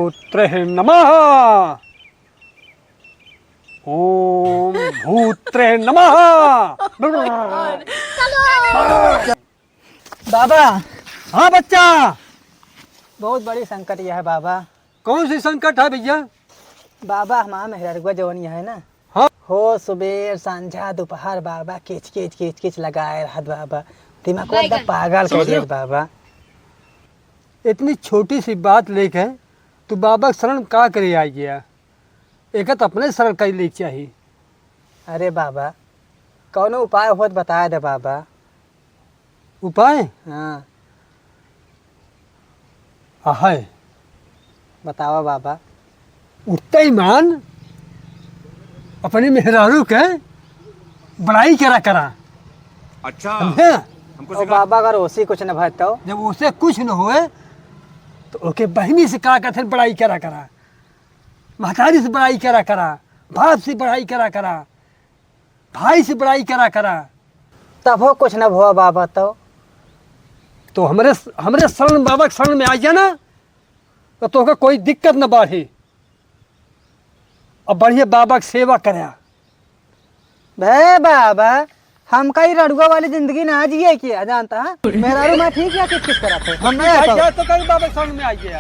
भूत्रे नमः। ओम भूत्रे नमः। बाबा हाँ बच्चा, बहुत बड़ी संकट यह है बाबा। कौन सी संकट है भैया? बाबा हमारा मेहरगुआ जवन यह है ना, हाँ हो सुबह सांझा दोपहर बाबा किच किच किच किच लगाए रहत बाबा, दिमाग को एकदम पागल कर दिया बाबा। इतनी छोटी सी बात लेके तू बाबा के शरण का करे आ गया? एक तो अपने शरण का ले चाहिए। अरे बाबा कौनो उपाय होत बता दे बाबा। उपाय हाँ है, बताओ बाबा। उठते ही मान अपने मेहरारू के बड़ाई करा करा। अच्छा समझे? और बाबा अगर ओसी कुछ न भरतो जब उसे कुछ न होए तो ओके बहनी से कहा करते बड़ाई करा करा, महतारी से बड़ाई करा करा, बाप से बड़ाई करा करा, भाई से बड़ाई करा करा। तब हो कुछ न भो बाबा। तो हमरे हमरे शरण बाबा के शरण में आ जाना तो तोहके कोई दिक्कत न बढ़े और बढ़िया बाबा की सेवा करे। भे बाबा हम कई रड़ुआ वाली जिंदगी ना जिए किया जानता है। मेहरारू मैं ठीक या किस किस तरह थे हम नहीं आता। तो कहीं बाबा के शरण में आ गया।